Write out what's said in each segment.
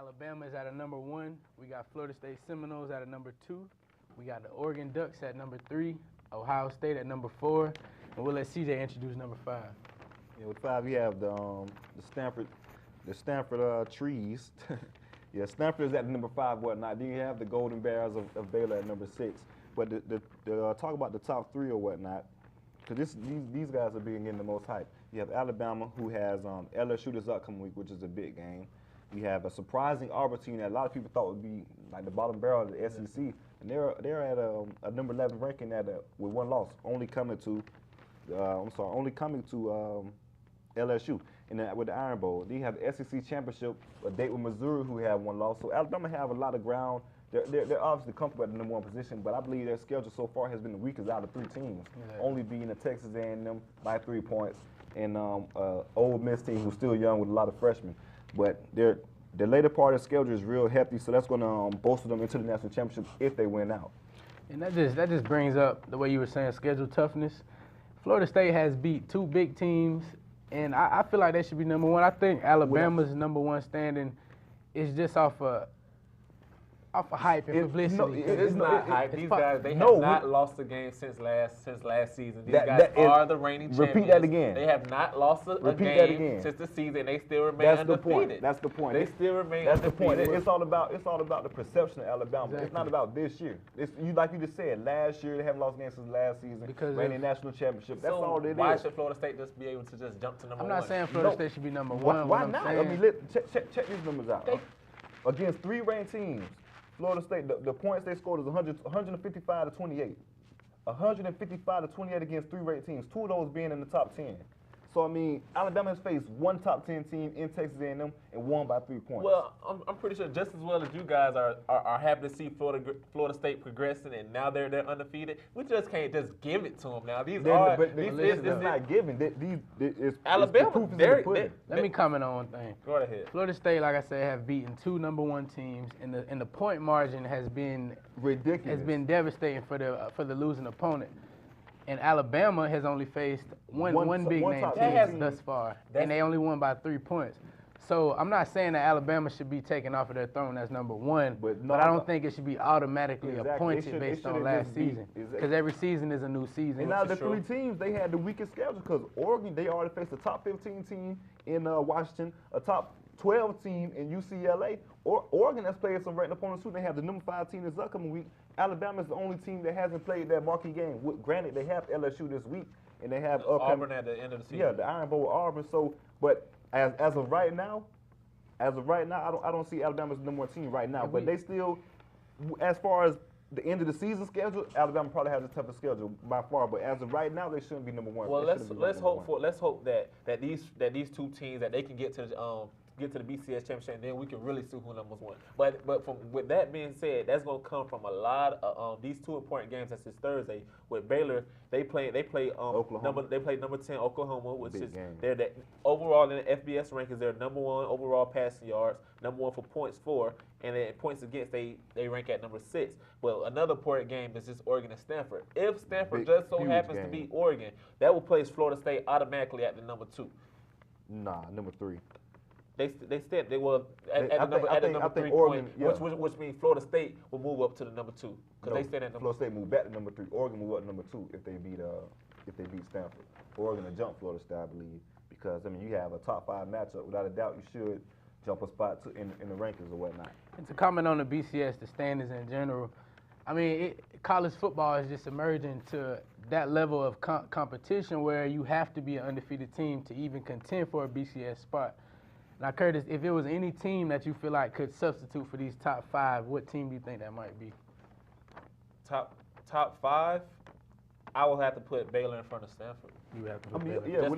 Alabama is at a number 1. We got Florida State Seminoles at a number 2. We got the Oregon Ducks at number 3. Ohio State at number 4. And we'll let CJ introduce number 5. Yeah, with 5 you have the Stanford Trees. Yeah, Stanford is at number 5, whatnot. Then you have the Golden Bears of Baylor at number 6. But the talk about the top 3 or whatnot, because these guys are being getting the most hype. You have Alabama, who has LSU this upcoming week, which is a big game. You have a surprising Auburn team that a lot of people thought would be like the bottom barrel of the SEC, and they're at a number 11 ranking with 1 loss, only coming to LSU. And then with the Iron Bowl, then you have the SEC championship, a date with Missouri, who have 1 loss. So Alabama have a lot of ground. They're obviously comfortable at the number 1 position, but I believe their schedule so far has been the weakest out of 3 teams, only being the Texas A&M by 3 points, and Ole Miss team who's still young with a lot of freshmen. But their later part of the schedule is real hefty, so that's going to bolster them into the national championship if they win out. And that just brings up the way you were saying schedule toughness. Florida State has beat 2 big teams, and I feel like they should be number 1. I think Alabama's number 1 standing is just off of hype and publicity. No, it's not hype. These guys, they have not lost a game since last season. These guys are the reigning champions. Repeat that again. They have not lost a game since the season. They still remain undefeated. That's the point. They still remain undefeated. That's the point. It's all about the perception of Alabama. Exactly. It's not about this year. Like you just said, last year they haven't lost games since last season. Because reigning national championship. That's all it is. Why should Florida State just be able to just jump to number 1? I'm not saying Florida State should be number 1. Why not? I mean, check these numbers out. Against 3 ranked teams, Florida State, the points they scored is 155 to 28. 155 to 28 against 3 ranked teams, 2 of those being in the top 10. So, I mean, Alabama has faced 1 top 10 team in Texas A&M and won by 3 points. Well, I'm pretty sure just as well as you guys are happy to see Florida State progressing and now they're undefeated. We just can't just give it to them now. It's not given. Alabama. Let me comment on one thing. Go ahead. Florida State, like I said, have beaten 2 number 1 teams, and the point margin has been ridiculous. Has been devastating for the losing opponent. And Alabama has only faced one big name team thus far, and they only won by 3 points. So I'm not saying that Alabama should be taken off of their throne as number 1, but I don't think it should be automatically appointed based on last season, because every season is a new season. And out of the 3 teams, they had the weakest schedule because Oregon, they already faced a top 15 team in Washington, a top 12 team in UCLA. Oregon has played some ranked opponents too. They have the number 5 team this upcoming week. Alabama is the only team that hasn't played that marquee game. Granted, they have LSU this week, and they have Auburn at the end of the season. Yeah, the Iron Bowl with Auburn. So, but as of right now, I don't see Alabama as the number 1 team right now. But they still, as far as the end of the season schedule, Alabama probably has a tougher schedule by far. But as of right now, they shouldn't be number 1. Well, let's hope that these 2 teams that they can get to the BCS championship, and then we can really see who number 1. But with that being said, that's going to come from a lot of these 2 important games. That's this Thursday with Baylor. They play Oklahoma. number 10 Oklahoma, which Big is game. they're overall in the FBS rankings. They're number 1 overall passing yards, number 1 for points for, and then points against they rank at number 6. Well, another important game is just Oregon and Stanford. If Stanford just so happens to beat Oregon, that will place Florida State automatically at the number 2. Nah, number 3. They will at the number 3 Oregon, point, which means Florida State will move up to the number 2 because they stand at number. Florida State move back to number 3. Oregon move up to number 2 if they beat Stanford. Oregon will jump Florida State, I believe, because I mean you have a top 5 matchup. Without a doubt, you should jump a spot in the rankings or whatnot. And to comment on the BCS, the standings in general, I mean college football is just emerging to that level of competition where you have to be an undefeated team to even contend for a BCS spot. Now, Curtis, if it was any team that you feel like could substitute for these top 5, what team do you think that might be? Top 5, I will have to put Baylor in front of Stanford. You have to put Baylor. Yeah,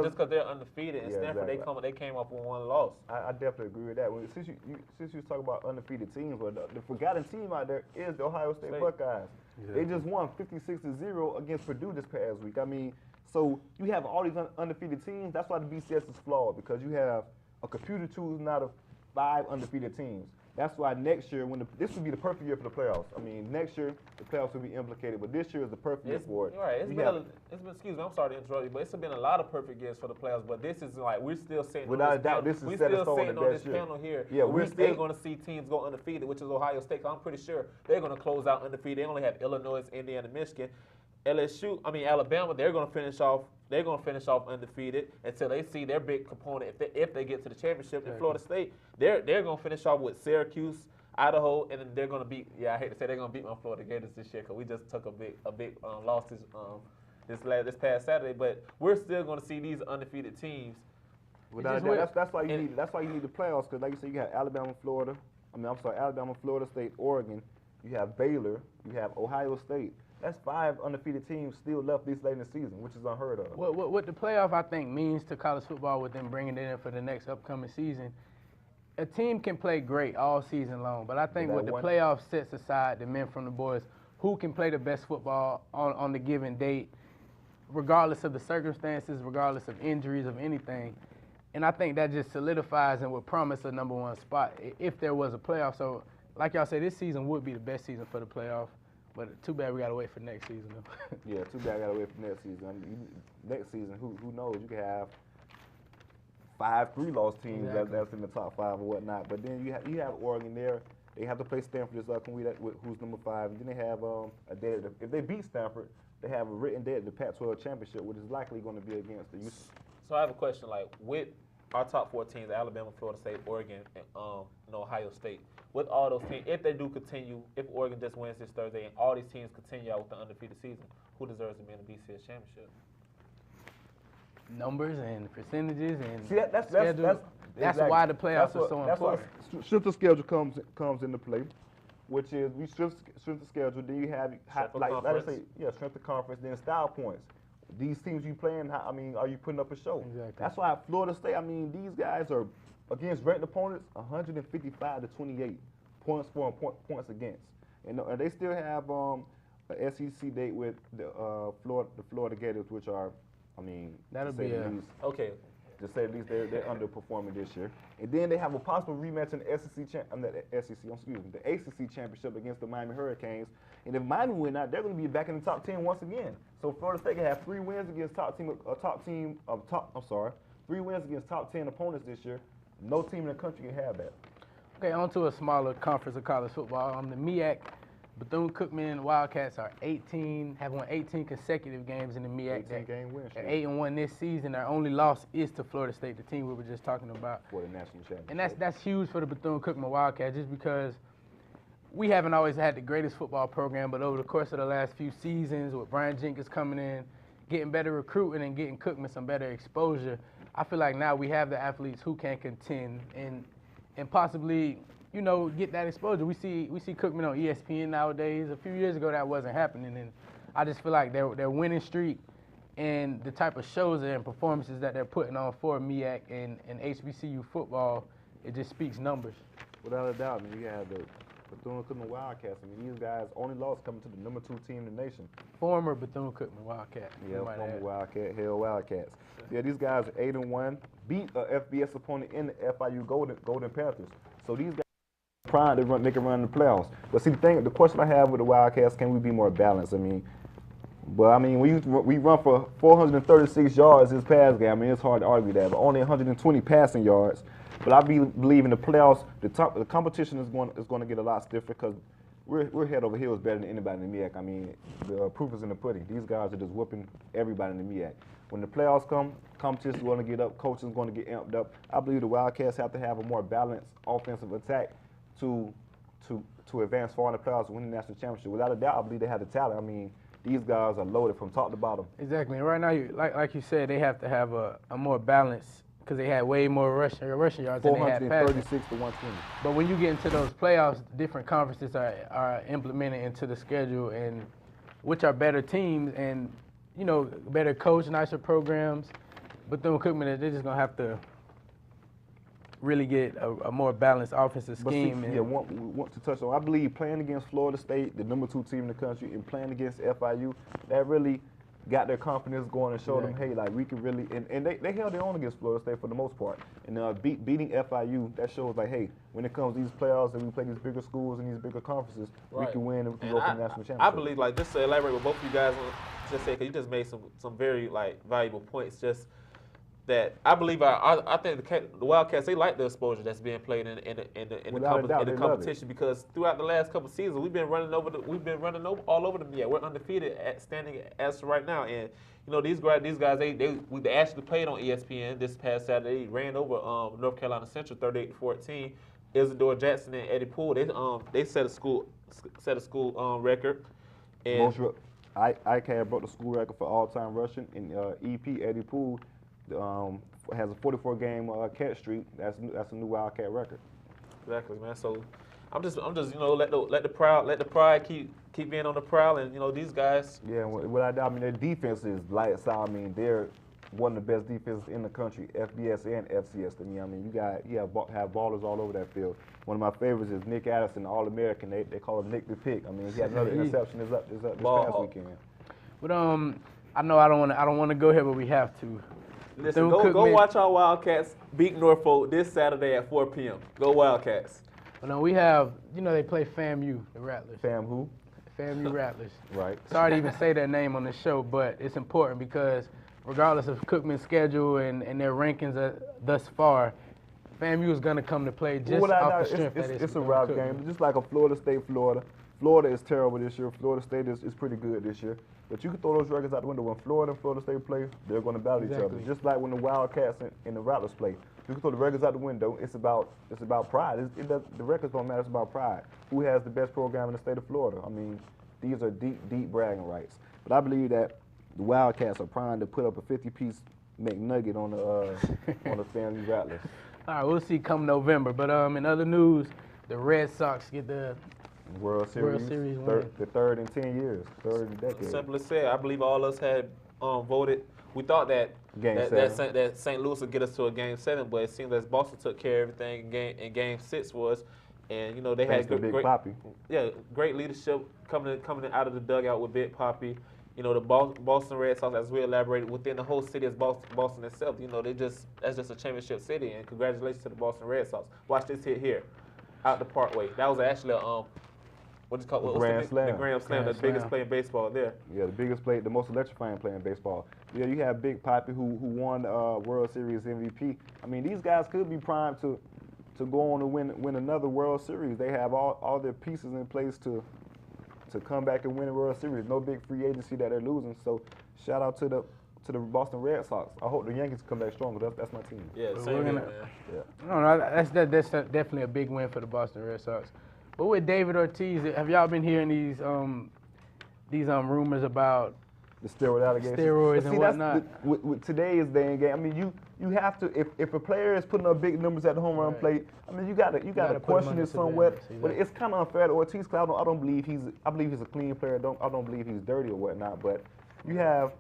just because they're undefeated, and Stanford they came up with 1 loss. I definitely agree with that. Since you was talking about undefeated teams, well, the forgotten team out there is the Ohio State Buckeyes. Yeah. They just won 56-0 against Purdue this past week. I mean, so you have all these undefeated teams. That's why the BCS is flawed, because you have a computer choosing out of 5 undefeated teams. That's why next year, this would be the perfect year for the playoffs. I mean, next year the playoffs will be implicated, but this year is the perfect year for it. Right. It's been. Excuse me. I'm sorry to interrupt you, but it's been a lot of perfect years for the playoffs. But this is like we're still sitting. Without a doubt, this is set in stone on this panel here. Yeah, we're still going to see teams go undefeated, which is Ohio State. I'm pretty sure they're going to close out undefeated. They only have Illinois, Indiana, Michigan. Alabama, they're going to finish off. They're going to finish off undefeated until they see their big component. If they get to the championship, in Florida State, they're going to finish off with Syracuse, Idaho, and then they're going to beat. Yeah, I hate to say they're going to beat my Florida Gators this year because we just took a big loss this past Saturday. But we're still going to see these undefeated teams. Without that, that's why you need the playoffs because, like you said, you have Alabama, Florida State, Oregon. You have Baylor. You have Ohio State. That's 5 undefeated teams still left this late in the season, which is unheard of. What the playoff, I think, means to college football with them bringing it in for the next upcoming season, a team can play great all season long, but I think what the playoff sets aside, the men from the boys, who can play the best football on the given date, regardless of the circumstances, regardless of injuries, of anything. And I think that just solidifies and would promise a #1 spot if there was a playoff. So, like y'all say, this season would be the best season for the playoff. But too bad we got to wait for next season, though. Yeah, too bad we got to wait for next season. I mean, next season, who knows? You could have 5 3-loss teams that's in the top 5 or whatnot. But then you have Oregon there. They have to play Stanford this upcoming week, who's number 5. And then they have a day if they beat Stanford, they have a written day at the Pac-12 championship, which is likely going to be against the UC. So I have a question. Like with our top 4 teams, Alabama, Florida State, Oregon, and Ohio State. With all those teams, if they do continue, if Oregon just wins this Thursday and all these teams continue out with the undefeated season, who deserves to be in the BCS championship? Numbers and percentages and that's exactly why the playoffs are so important. That's why strength of schedule comes into play, which is we strength of schedule. Then you have strength of conference. Then style points. These teams you playing, I mean, are you putting up a show? Exactly. That's why Florida State. I mean, these guys are against ranked opponents, 155 to 28 points for and points against. And they still have an SEC date with the Florida Gators, which are, I mean, that'll be okay. To say at least they're underperforming this year. And then they have a possible rematch in the the ACC championship against the Miami Hurricanes. And if Miami win out, they're going to be back in the top 10 once again. So Florida State can have 3 wins against 3 wins against top 10 opponents this year. No team in the country can have that. Okay, on to a smaller conference of college football. The MEAC, Bethune-Cookman Wildcats have won 18 consecutive games in the MEAC. 18-game win streak. 8-1 this season. Their only loss is to Florida State, the team we were just talking about. For the national championship. And that's huge for the Bethune-Cookman Wildcats, just because we haven't always had the greatest football program, but over the course of the last few seasons, with Brian Jenkins coming in, getting better recruiting and getting Cookman some better exposure, I feel like now we have the athletes who can contend and possibly, get that exposure. We see Cookman on ESPN nowadays. A few years ago that wasn't happening, and I just feel like their winning streak and the type of shows and performances that they're putting on for MEAC and HBCU football, it just speaks numbers. Without a doubt, I mean, you have the Bethune-Cookman Wildcats. I mean, these guys only lost coming to the number 2 team in the nation. Former Bethune-Cookman Wildcat. Yeah, former Wildcats. Yeah, these guys are 8-1, beat a FBS opponent in the FIU Golden Panthers. So these guys are primed to make a run in the playoffs. But see, the question I have with the Wildcats, can we be more balanced? We run for 436 yards this past game. I mean, it's hard to argue that, but only 120 passing yards. But I believe in the playoffs, the competition is going to get a lot stiffer because we're head over heels better than anybody in the MEAC. I mean, the proof is in the pudding. These guys are just whooping everybody in the MEAC. When the playoffs come, competition is going to get up, coaching is going to get amped up. I believe the Wildcats have to have a more balanced offensive attack to advance far in the playoffs and win the national championship. Without a doubt, I believe they have the talent. I mean, these guys are loaded from top to bottom. Exactly. And right now, like you said, they have to have a more balanced, because they had way more rushing yards than they had passing. 436 to 120. But when you get into those playoffs, different conferences are implemented into the schedule, and which are better teams and, better coach, nicer programs. Bethune-Cookman, they're just going to have to really get a more balanced offensive scheme. But see, want to touch on, I believe playing against Florida State, the number 2 team in the country, and playing against FIU, that really got their confidence going and showed them, hey, like we can really, and they held their own against Florida State for the most part. And beating FIU, that shows like, hey, when it comes to these playoffs and we play these bigger schools and these bigger conferences, we can win and we can go for the national championship. I believe, like, just to elaborate with both of you guys, just say, because you just made some very like valuable points. Just that I believe I think the Wildcats, they like the exposure that's being played in the competition, because throughout the last couple of seasons we've been running all over them. Yeah, we're undefeated standing as right now, and you know these guys they actually played on ESPN this past Saturday. They ran over North Carolina Central 38-14. Isidore Jackson and Eddie Poole, they set a school record. And ICAD broke the school record for all-time rushing, and EP Eddie Poole has a 44-game catch streak. That's a new Wildcat record. Exactly, man. So I'm just you know let the pride keep being on the prowl, and you know these guys. Yeah, without doubt, I mean their defense is lights out. I mean they're one of the best defenses in the country, FBS and FCS to me. I mean you have ballers all over that field. One of my favorites is Nick Addison, All-American. They call him Nick the Pick. I mean he had another interception this past weekend. But I know I don't want to go here, but we have to. Listen, go watch our Wildcats beat Norfolk this Saturday at 4 p.m. Go Wildcats. Well, no, we have, you know, they play FAMU, the Rattlers. Fam who? FAMU Rattlers. Right. Sorry to even say that name on the show, but it's important because regardless of Cookman's schedule and their rankings thus far, FAMU is going to come to play just off the strength that it's a route game, just like a Florida State, Florida. Florida is terrible this year. Florida State is pretty good this year. But you can throw those records out the window. When Florida and Florida State play, they're going to battle each other. Just like when the Wildcats and the Rattlers play. You can throw the records out the window. It's about pride. The records don't matter. It's about pride. Who has the best program in the state of Florida? I mean, these are deep bragging rights. But I believe that the Wildcats are primed to put up a 50-piece McNugget on the Family Rattlers. All right, we'll see come November. But in other news, the Red Sox get the World Series win. The third in 10 years, third in a decade. Simply said, I believe all of us had voted. We thought that St. Louis would get us to a Game 7, but it seemed that Boston took care of everything in Game 6 was, and you know they had great leadership coming out of the dugout with Big Papi. You know the Boston Red Sox, as we elaborated, within the whole city of Boston itself. You know that's just a championship city, and congratulations to the Boston Red Sox. Watch this hit here, out the Parkway. That was actually a What's it called? The Grand Slam. The Grand Slam, the biggest play in baseball there. Yeah, the biggest play, the most electrifying play in baseball. Yeah, you have Big Papi who won World Series MVP. I mean, these guys could be primed to go on to win another World Series. They have all their pieces in place to come back and win a World Series. No big free agency that they're losing. So shout out to the Boston Red Sox. I hope the Yankees come back stronger. That's my team. Yeah, same here, man. Yeah. No, that's definitely a big win for the Boston Red Sox. But with David Ortiz, have y'all been hearing these rumors about the steroid allegations? Steroids and whatnot. With today's day and game, I mean, you have to if a player is putting up big numbers at the home run plate, I mean, you gotta question it somewhat. But it's kind of unfair to Ortiz because I believe he's a clean player. I don't believe he's dirty or whatnot. But you have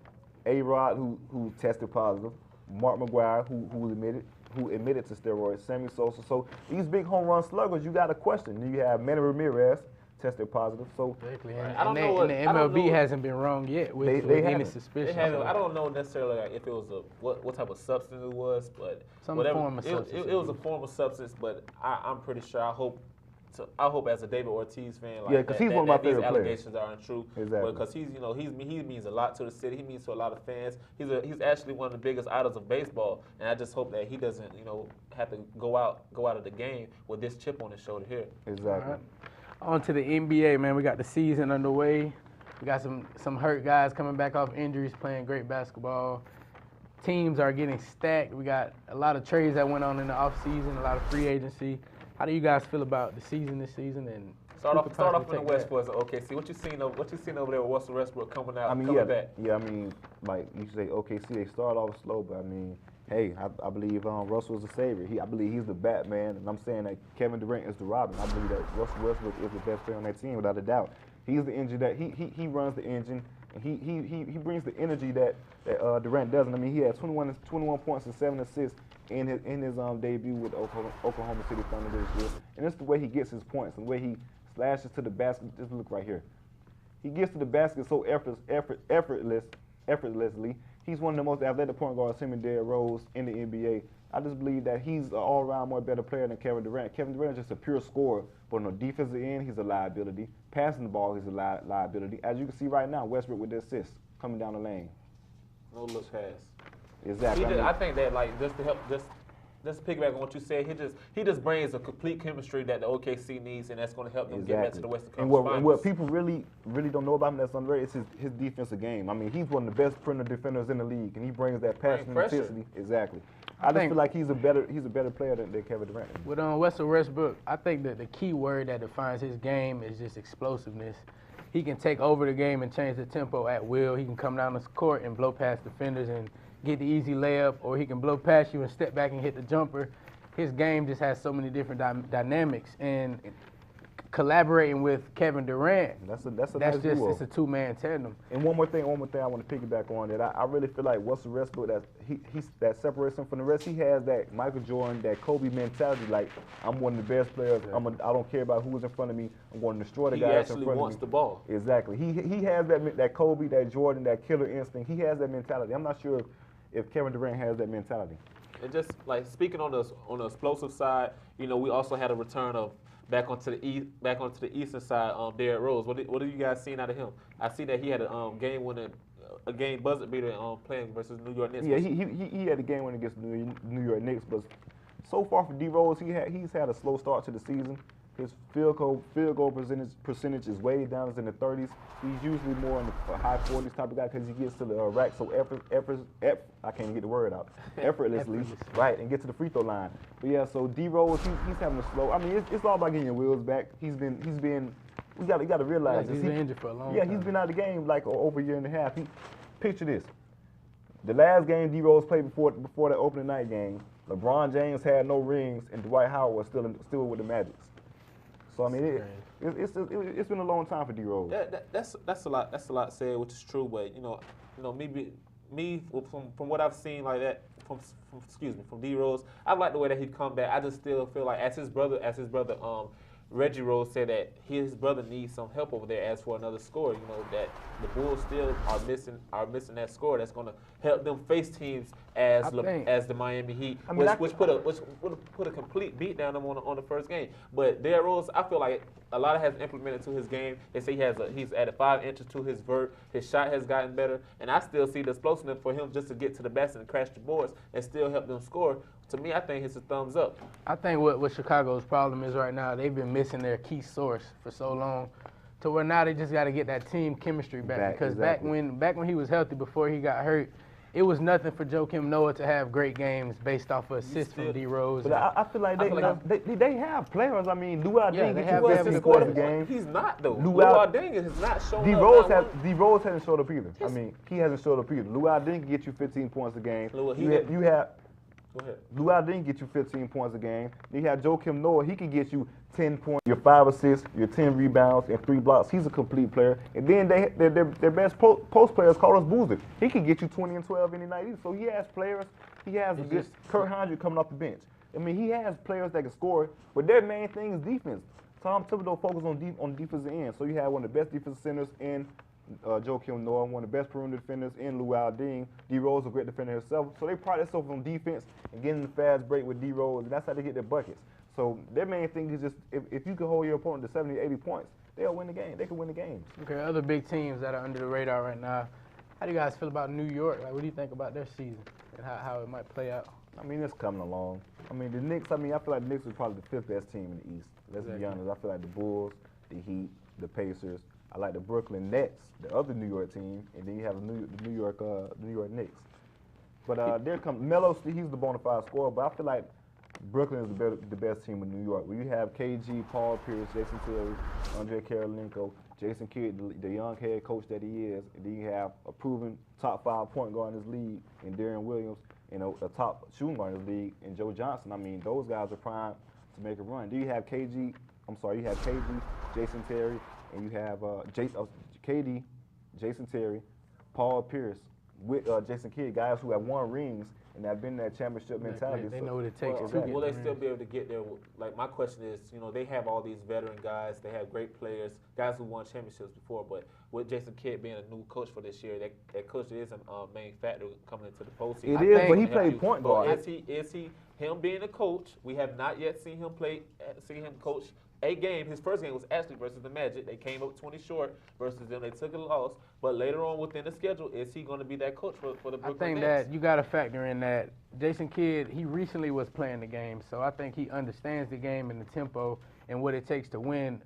A-Rod who tested positive, Mark McGwire who admitted to steroids, Sammy Sosa. So these big home run sluggers, you got to question. Then you have Manny Ramirez tested positive. So exactly. And the MLB hasn't been wrong yet with any suspicion. I don't know necessarily if it was what type of substance it was, but form of substance. It was a form of substance, but I'm pretty sure. I hope as a David Ortiz fan, like because he's one of my favorite players. These allegations are untrue. Exactly. Because he means a lot to the city. He means to a lot of fans. He's actually one of the biggest idols of baseball, and I just hope that he doesn't have to go out of the game with this chip on his shoulder here. Exactly. Right. On to the NBA, man. We got the season underway. We got some hurt guys coming back off injuries, playing great basketball. Teams are getting stacked. We got a lot of trades that went on in the offseason, a lot of free agency. How do you guys feel about the season this season? And start off in the West for us. OKC. What you seen over there with Russell Westbrook coming back? Yeah, I mean, like you say, OKC, they start off slow, but I mean, hey, I believe Russell is the savior. I believe he's the Batman, and I'm saying that Kevin Durant is the Robin. I believe that Russell Westbrook is the best player on that team without a doubt. He's the engine that he runs the engine, and he brings the energy that Durant doesn't. I mean, he had 21 points and 7 assists in his debut with Oklahoma City Thunder this year, and it's the way he gets his points and the way he slashes to the basket. Just look right here. He gets to the basket so effortless, effortlessly. He's one of the most athletic point guards, him and Derrick Rose, in the NBA. I just believe that he's an all-around more better player than Kevin Durant. Kevin Durant is just a pure scorer, but on the defensive end, he's a liability. Passing the ball, he's a liability. As you can see right now, Westbrook with the assist coming down the lane. No look pass. Exactly. I think that just to help just piggyback on what you said, he just brings a complete chemistry that the OKC needs, and that's going to help them get back to the Western Conference Finals. And what people really don't know about him that's underrated is his defensive game. I mean, he's one of the best perimeter defenders in the league, and he brings that passion and intensity. Exactly. I just feel like he's a better player than Kevin Durant. With Russell Westbrook, I think that the key word that defines his game is just explosiveness. He can take over the game and change the tempo at will. He can come down the court and blow past defenders and get the easy layup, or he can blow past you and step back and hit the jumper. His game just has so many different dynamics, and collaborating with Kevin Durant, that's nice duo. It's a two-man tandem. And one more thing I want to piggyback on that I really feel like Russell Westbrook, that separates him from the rest. He has that Michael Jordan, that Kobe mentality. Like, I'm one of the best players. I don't care about who's in front of me. I'm going to destroy the guy that's in front of me. He actually wants the ball. Exactly. He has that Kobe, that Jordan, that killer instinct. He has that mentality. I'm not sure if Kevin Durant has that mentality. And just like speaking on the explosive side, we also had a return of back onto the eastern side, Derrick Rose. What are you guys seeing out of him? I see that he had a game buzzer beater playing versus New York Knicks. Yeah, he had a game winner against New York Knicks, but so far for D Rose, he's had a slow start to the season. His field goal percentage is way down in the 30s. He's usually more in the high 40s type of guy because he gets to the rack so I can't even get the word out. Effortlessly, right, and get to the free throw line. But yeah, so D Rose, he's having a slow. I mean, it's all about getting your wheels back. He's been. You got to realize he's been injured for a long time. Yeah, he's been out of the game like over a year and a half. Picture this: the last game D Rose played before the opening night game, LeBron James had no rings and Dwight Howard was still with the Magic. So I mean, it's been a long time for D Rose. That's a lot said, which is true. But me from what I've seen like that from D Rose, I like the way that he come back. I just still feel like as his brother Reggie Rose said that his brother needs some help over there as for another scorer. That the Bulls still are missing that scorer that's going to help them face teams as the Miami Heat, which put a complete beat down on the first game. But Derrick Rose, I feel like a lot has implemented to his game. They say he's added 5 inches to his vert. His shot has gotten better, and I still see the explosiveness for him just to get to the basket and crash the boards and still help them score. To me, I think it's a thumbs up. I think what Chicago's problem is right now, they've been missing their key source for so long, to where now they just got to get that team chemistry back. Because back when he was healthy, before he got hurt, it was nothing for Joakim Noah to have great games based off of assists from D Rose. But I feel like they have players. I mean, Luol Deng gets you 15 points a game. He's not though. Luol Deng has not shown up. D Rose hasn't showed up either. I mean, he hasn't showed up either. Luol Deng can get you 15 points a game. Go ahead. Luol Deng get you 15 points a game. Then you have Joakim Noah. He can get you 10 points, your 5 assists, your 10 rebounds, and 3 blocks. He's a complete player. And then their best post player is Carlos Boozer. He can get you 20 and 12 any night either. So he has players. He has Kurt Hondrick coming off the bench. I mean, he has players that can score, but their main thing is defense. Tom Thibodeau focuses on defensive end. So you have one of the best defensive centers in Joakim Noah, one of the best perimeter defenders in Luol Deng. D Rose a great defender himself. So they pride themselves on defense and getting the fast break with D Rose, and that's how they get their buckets. So their main thing is just if you can hold your opponent to 70, 80 points, they'll win the game. They can win the games. Okay, other big teams that are under the radar right now. How do you guys feel about New York? Like, what do you think about their season and how it might play out? I mean, it's coming along. I mean, the Knicks, I feel like the Knicks are probably the 5th best team in the East. Let's be honest. I feel like the Bulls, the Heat, the Pacers. I like the Brooklyn Nets, the other New York team, and then you have the New York Knicks. But there comes Melo. He's the bona fide scorer, but I feel like Brooklyn is the best team in New York. Where you have KG, Paul Pierce, Jason Terry, Andre Karolinko, Jason Kidd, the young head coach that he is, and then you have a proven top 5 point guard in this league in Darren Williams, a top shooting guard in this league in Joe Johnson. I mean, those guys are primed to make a run. Then you have KG, Jason Terry, and you have KD, Jason Terry, Paul Pierce, with Jason Kidd, guys who have won rings and have been that championship mentality. They know what it takes. Will they still be able to get there? Like, my question is, they have all these veteran guys. They have great players, guys who won championships before. But with Jason Kidd being a new coach for this year, that coach is a main factor coming into the postseason. It is, but he played point guard. Is he him being a coach? We have not yet seen him coach a game. His first game was actually versus the Magic. They came up 20 short versus them. They took a loss. But later on within the schedule, is he going to be that coach for the Brooklyn I think Nets? that you got to factor in that Jason Kidd, he recently was playing the game. So I think he understands the game and the tempo and what it takes to win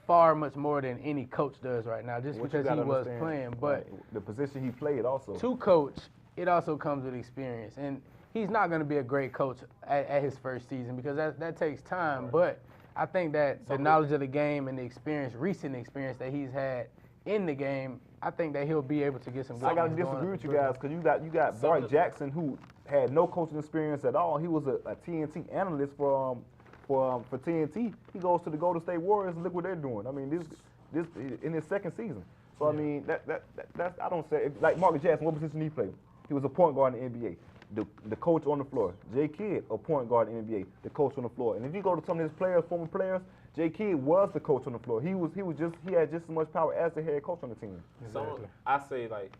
far much more than any coach does right now, just because he was playing. But the position he played also. To coach, it also comes with experience. And he's not going to be a great coach at his first season because that takes time. Right. But I think that the knowledge of the game and the experience, recent experience that he's had in the game, I think that he'll be able to get some good. I got to disagree with you guys because you got Bart Jackson, who had no coaching experience at all. He was a TNT analyst for TNT. He goes to the Golden State Warriors and look what they're doing. I mean, this in his second season. So I mean, that's I don't say like Marcus Jackson. What position he played? He was a point guard in the NBA. The coach on the floor. Jay Kidd, a point guard in the NBA, the coach on the floor. And if you go to some of his players, former players, Jay Kidd was the coach on the floor. He had just as much power as the head coach on the team. Exactly. So I say, like,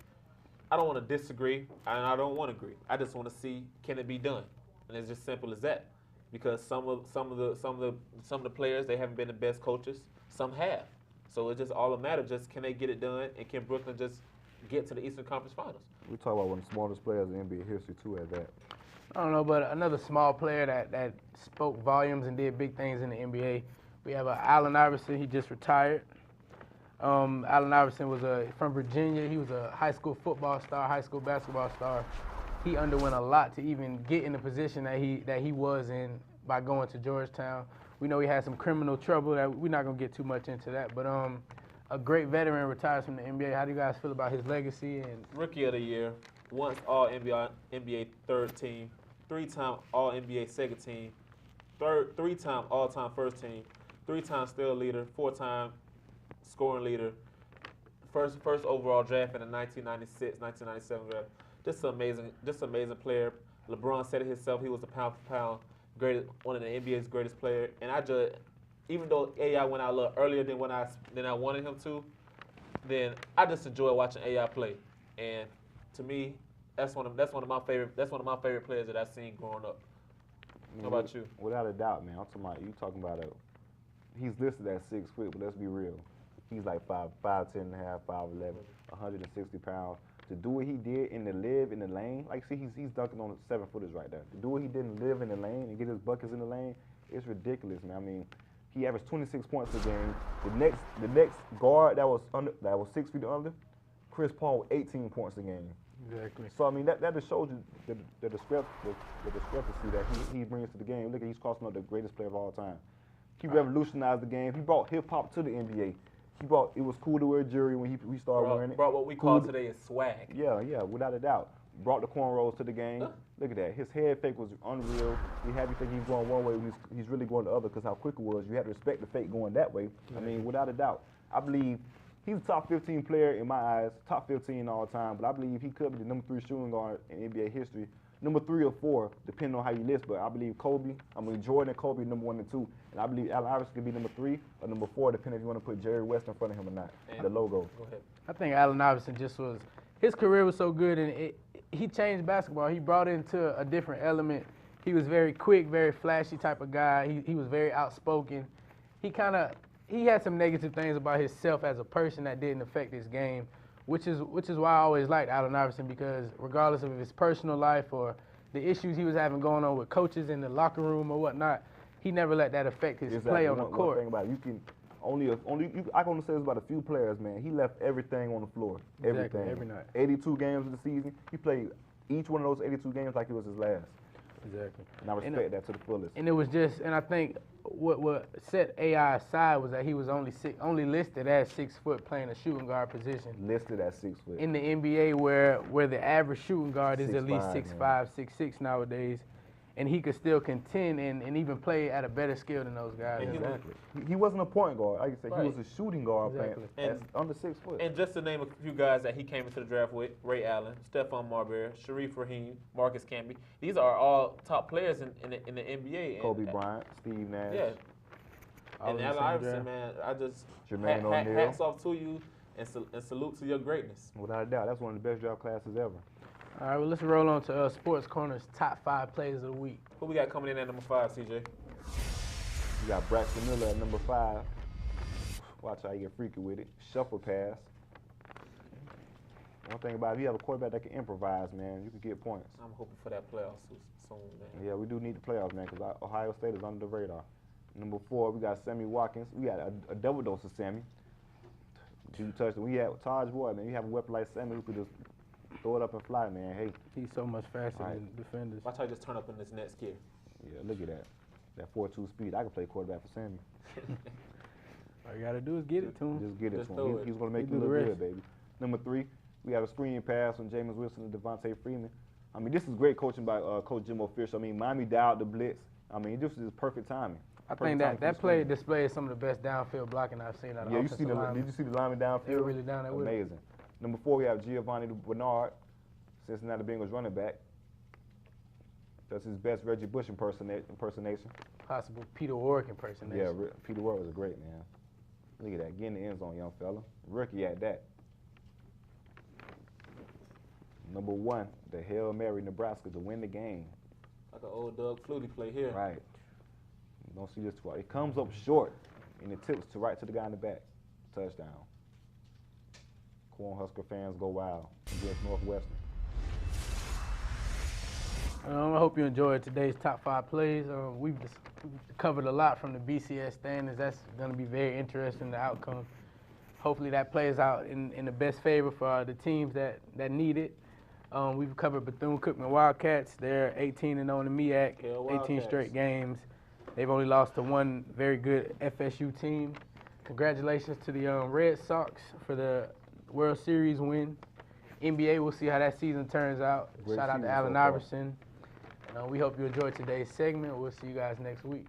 I don't want to disagree and I don't want to agree. I just want to see, can it be done? And it's just simple as that. Because some of the players, they haven't been the best coaches. Some have. So it's just all a matter. Just can they get it done, and can Brooklyn just get to the Eastern Conference Finals? We talk about one of the smartest players in NBA history too at that. I don't know, but another small player that spoke volumes and did big things in the NBA. We have Allen Iverson. He just retired. Allen Iverson was from Virginia. He was a high school football star, high school basketball star. He underwent a lot to even get in the position that he was in by going to Georgetown. We know he had some criminal trouble. That we're not gonna get too much into that, but a great veteran retires from the NBA. How do you guys feel about his legacy? And Rookie of the Year, once All-NBA third team, 3-time All-NBA second team, 3-time all-time first team, 3-time steal leader, 4-time scoring leader, first overall draft in the 1996-1997 draft. Just an amazing player. LeBron said it himself. He was a pound for pound one of the NBA's greatest players. And I just, even though AI went out a little earlier than I wanted him to, then I just enjoy watching AI play. And to me, that's one of my favorite players that I've seen growing up. How about you? Without a doubt, man. You talking about he's listed at 6 foot, but let's be real. He's like 5'10 and a half, 5'11, 160 pounds. To do what he did and to live in the lane, like see, he's dunking on 7-footers right there. To do what he didn't live in the lane and get his buckets in the lane, it's ridiculous, man. I mean, he averaged 26 points a game. The next guard that was 6 feet under, Chris Paul, 18 points a game. Exactly. So I mean, that just shows you the discrepancy that he brings to the game. Look, he's crossing up the greatest player of all time. He revolutionized the game. He brought hip hop to the NBA. It was cool to wear jewelry when he started wearing it. Brought what we call today is swag. Yeah, without a doubt. Brought the cornrows to the game. Look at that. His head fake was unreal. You have you think he's going one way when he's really going the other because how quick it was. You had to respect the fake going that way. I mean, without a doubt. I believe he's a top 15 player in my eyes, top 15 all time, but I believe he could be the number 3 shooting guard in NBA history. Number 3 or 4, depending on how you list, but I believe Jordan and Kobe number 1 and 2, and I believe Allen Iverson could be number 3 or number 4, depending if you want to put Jerry West in front of him or not, the logo. Go ahead. I think Allen Iverson his career was so good, and he changed basketball. He brought into a different element. He was very quick, very flashy type of guy. He was very outspoken. He had some negative things about himself as a person that didn't affect his game. Which is why I always liked Allen Iverson, because regardless of his personal life or the issues he was having going on with coaches in the locker room or whatnot, he never let that affect his play on the court. One thing about it, you can I can only say this about a few players, man. He left everything on the floor, everything. Every night. 82 games of the season. He played each one of those 82 games like it was his last. Exactly. And I respect that to the fullest. And it was and I think what set AI aside was that he was only listed as 6 foot playing a shooting guard position. Listed at 6 foot. In the NBA where the average shooting guard is at least 6'5", 6'6" nowadays. and he could still contend and even play at a better skill than those guys. Exactly. He wasn't a point guard. Like I said, Right. he was a shooting guard Exactly. playing under 6 foot. And just to name a few guys that he came into the draft with: Ray Allen, Stephon Marbury, Sharif Raheem, Marcus Camby. These are all top players in the NBA. Kobe Bryant, Steve Nash. Yeah. All And in the Allen same Iverson, draft. man, I just Jermaine O'Neal. hats off to you and salute to your greatness. Without a doubt, that's one of the best draft classes ever. All right, well, let's roll on to Sports Corner's top 5 plays of the week. Who we got coming in at number 5, CJ? You got Braxton Miller at number 5. Watch how you get freaky with it. Shuffle pass. One thing about it, if you have a quarterback that can improvise, man, you can get points. I'm hoping for that playoffs soon, man. Yeah, we do need the playoffs, man, because Ohio State is under the radar. Number 4, we got Sammy Watkins. We got a double dose of Sammy. You touched it. We had Taj Ward, man. You have a weapon like Sammy who could just throw it up and fly, man. Hey. He's so much faster Right. than defenders. Watch how he just turn up in this next gear. Yeah, look at that. That 4.2 speed. I can play quarterback for Sammy. All you got to do is get it to him. Just get it Just to throw him. it. He's going to make He you do look the good, rest. baby. Number 3, we have a screening pass from Jameis Winston and Devontae Freeman. I mean, this is great coaching by Coach Jimbo Fisher. I mean, Miami dialed the blitz. I mean, this is perfect timing. I Perfect think timing for that the play screen. displays some of the best downfield blocking I've seen out of Yeah, you see offensive the linemen. did you see the lineman downfield? They were really down there with him. Amazing. Number 4, we have Giovanni Bernard, Cincinnati Bengals running back. That's his best Reggie Bush impersonation. Possible Peter Warrick impersonation. Yeah, Peter Ward was great, man. Look at that, get in the end zone, young fella. Rookie at that. Number 1, the Hail Mary, Nebraska to win the game. Like an old Doug Flutie play here. Right. Don't see this too far. It comes up short, and it tips to right to the guy in the back. Touchdown. Cornhusker fans go wild against Northwestern. I hope you enjoyed today's top 5 plays. We've covered a lot from the BCS standings. That's going to be very interesting, the outcome. Hopefully that plays out in the best favor for the teams that need it. We've covered Bethune-Cookman Wildcats. They're 18-0 in the MEAC, 18 straight games. They've only lost to one very good FSU team. Congratulations to the Red Sox for the World Series win. NBA, we'll see how that season turns out. Great Shout out to season Allen so far. Iverson. We hope you enjoyed today's segment. We'll see you guys next week.